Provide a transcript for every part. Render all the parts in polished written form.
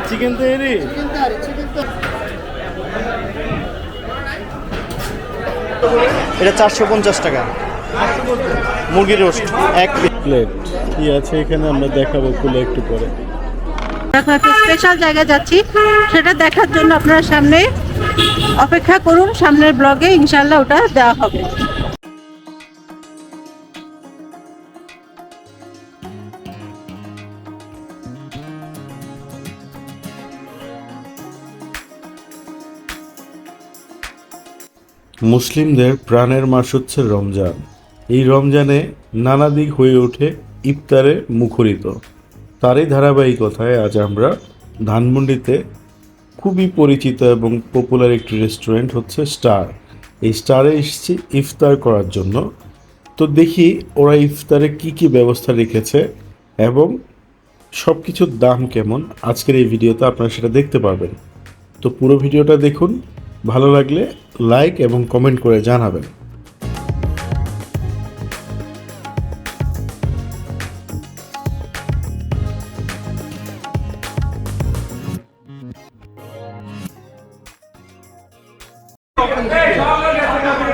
Chicken তৈরি এটা 450 টাকা। মুরগির রোস্ট এক প্লেট কি আছে এখানে আমরা দেখাবো খুলে একটু পরে। এখন একটা স্পেশাল জায়গায় যাচ্ছি, সেটা দেখার জন্য আপনারা সামনে অপেক্ষা করুন। সামনের ব্লগে ইনশাল্লাহ ওটা দেওয়া হবে। মুসলিমদের প্রাণের মাস হচ্ছে রমজান। এই রমজানে নানা দিক হয়ে ওঠে ইফতারে মুখরিত। তারই ধারাবাহিকতায় আজ আমরা ধানমন্ডিতে খুবই পরিচিত এবং পপুলার একটি রেস্টুরেন্ট হচ্ছে স্টার। এই স্টারে এসেছি ইফতার করার জন্য। তো দেখি ওরা ইফতারে কি কি ব্যবস্থা রেখেছে এবং সব কিছুর দাম কেমন। আজকের এই ভিডিওতে আপনারা সেটা দেখতে পারবেন। তো পুরো ভিডিওটা দেখুন, ভালো লাগলে লাইক এবং কমেন্ট করে জানাবেন।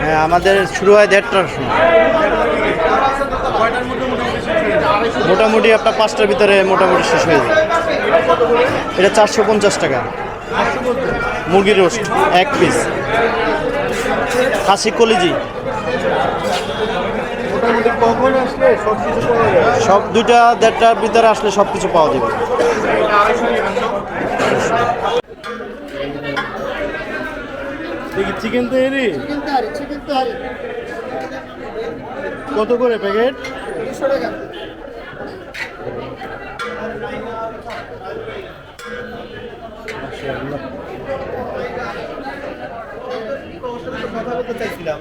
হ্যাঁ, আমাদের শুরু হয় 1:30টার সময়। মোটামুটি আপনার 5টার ভিতরে মোটামুটি শেষ হয়ে যায়। এটা 450 টাকা। মুরগির রোস্ট এক পিস, খাসি কলিজি সব 2টা 1:30টার ভিতরে আসলে সব কিছু পাওয়া যাবে। চিকেন তৈরি কত করে প্যাকেট? 200 টাকা। কথা বলতে চাইছিলাম।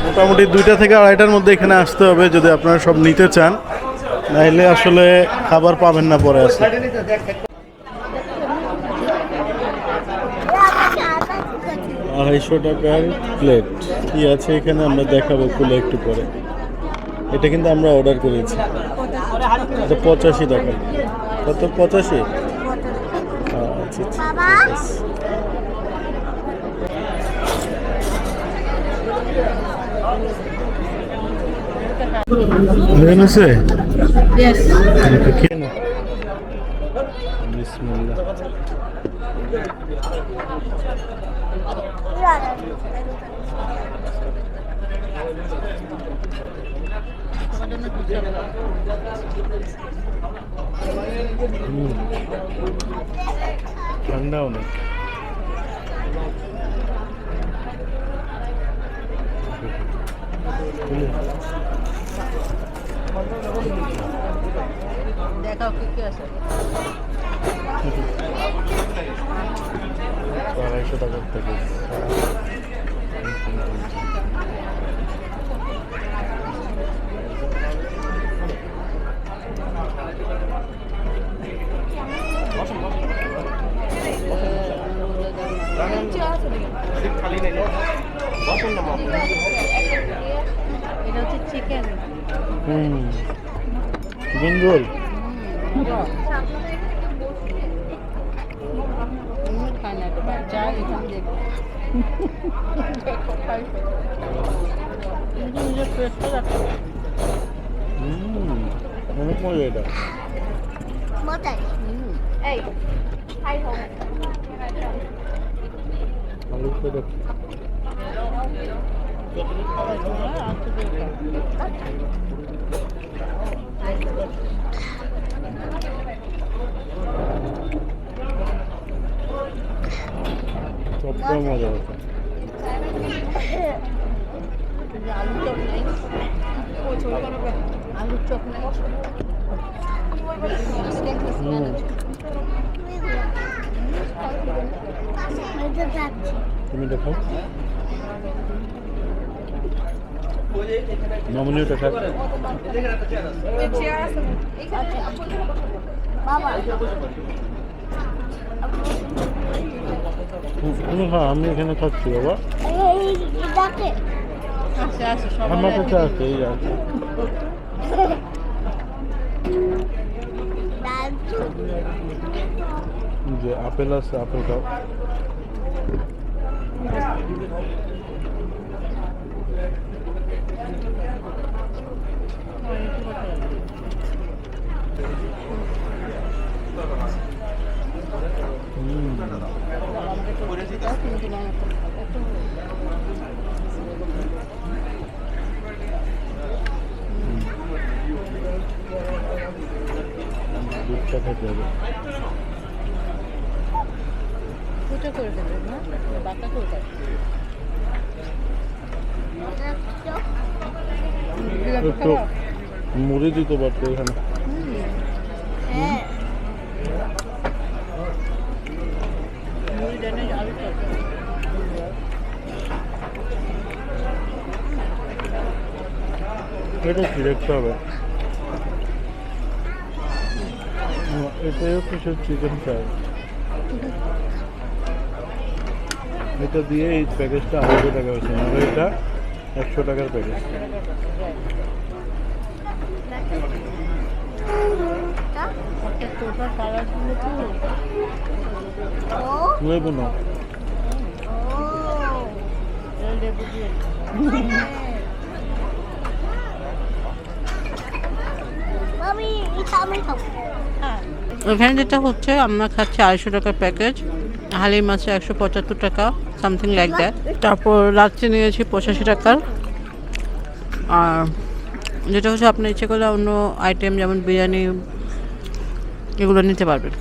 মোটামুটি 2টা থেকে 2:30টার মধ্যে এখানে আসতে হবে যদি আপনারা সব নিতে চান, নাহলে আসলে খাবার পাবেন না পরে আসলে। 250 টাকার প্লেট কি আছে এখানে আমরা দেখাবো খুলে একটু পরে। এটা কিন্তু আমরা অর্ডার করেছি। এটা 85 টাকা। কত? 85? আচ্ছা আচ্ছা। হয়েছে? Yes. খেয়ে না। বিসমিল্লাহ। ঠান্ডা অনেক। দেখাও কি কি আছে। 250 টাকার থেকে এটা হচ্ছে চিকেন। Chicken roll. খায় না এটা বাচ্চা এখানে দেখো। নিজের পেটটা রাখো। অনেক মজা এটা। এই হাই হোক আলু করে সবটা মজা হতো। আলুর চপ নেই তুমি দেখাও নমনীয়টা খাও তুমি খাও আমি এখানে খাচ্ছি বাবা আসে আসে সবাই আমার কাছে আছে এই আছে যে আপেল আছে আপেল খাও দুধটা খেতে হবে ফুটো করে দেবেন না বাঁকা করে একটু মুড়ি দিতে পারতো এখানে এটা কি দেখতে হবে এটাও কিছু চিকেন ফ্রাই এটা দিয়ে এই প্যাকেজটা 250 টাকা হয়েছে আর এটা 100 টাকার প্যাকেজ লেবু না এখানে যেটা হচ্ছে আমরা খাচ্ছি 250 টাকার প্যাকেজ হালিম আছে 175 টাকা সামথিং লাইক দ্যাট তারপর লাচ্ছি নিয়েছি 85 টাকার আর যেটা হচ্ছে আপনি ইচ্ছে করলে অন্য আইটেম যেমন বিরিয়ানি এগুলো নিতে পারবেন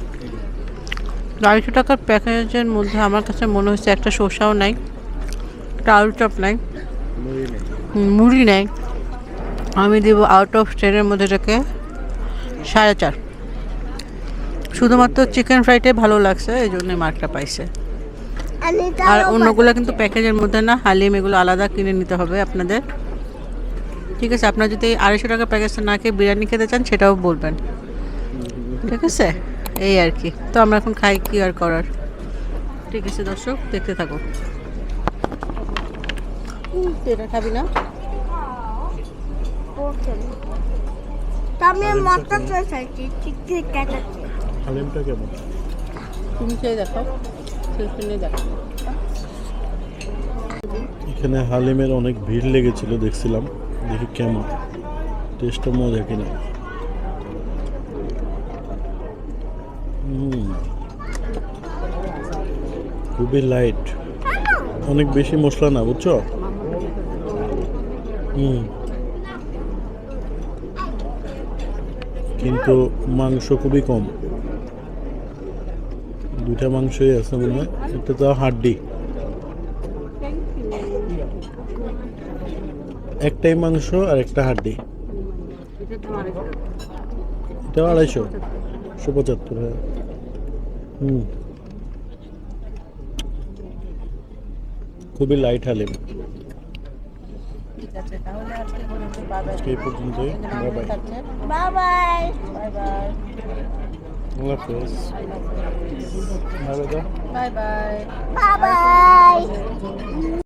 250 টাকার প্যাকেজের মধ্যে আমার কাছে মনে হচ্ছে একটা শসাও নাই একটা আলু চপ নাই মুড়ি নেই আমি দিব আউট অফ 10-এর মধ্যে এটাকে 4.5 শুধুমাত্র চিকেন ফ্রাইটাই ভালো লাগছে এই জন্য মার্কটা পাইছে আর অন্যগুলো কিন্তু প্যাকেজের মধ্যে না হালিম এগুলো আলাদা কিনে নিতে হবে আপনাদের ঠিক আছে আপনারা যদি 250 টাকা প্যাকেজটা না খেয়ে বিরিয়ানি খেতে চান সেটাও বলবেন ঠিক আছে এই আর কি তো আমরা এখন খাই কি আর করার ঠিক আছে দর্শক দেখতে থাকো এটা খাবি না আমি মটকা চলে চাইছি চিকেন কাটাচ্ছি হালিমটা কেমন তুমি খেয়ে দেখো শুনে দেখো এখানে হালিমের অনেক ভিড় লেগেছিল দেখছিলাম দেখি কেমন টেস্টটা মজা কিনা খুবই লাইট অনেক বেশি মশলা না বুঝছো কিন্তু মাংস খুবই কম দুইটা মাংসই আছে মনে হয় একটা তো হাড্ডি একটাই মাংস আর একটা হাড্ডি এটা 250 হ্যাঁ খুবই লাইট হালিম আজকে এই পর্যন্তই বাই বাই বাই বাই আল্লাহ হাফেজ বাই বাই বাই বাই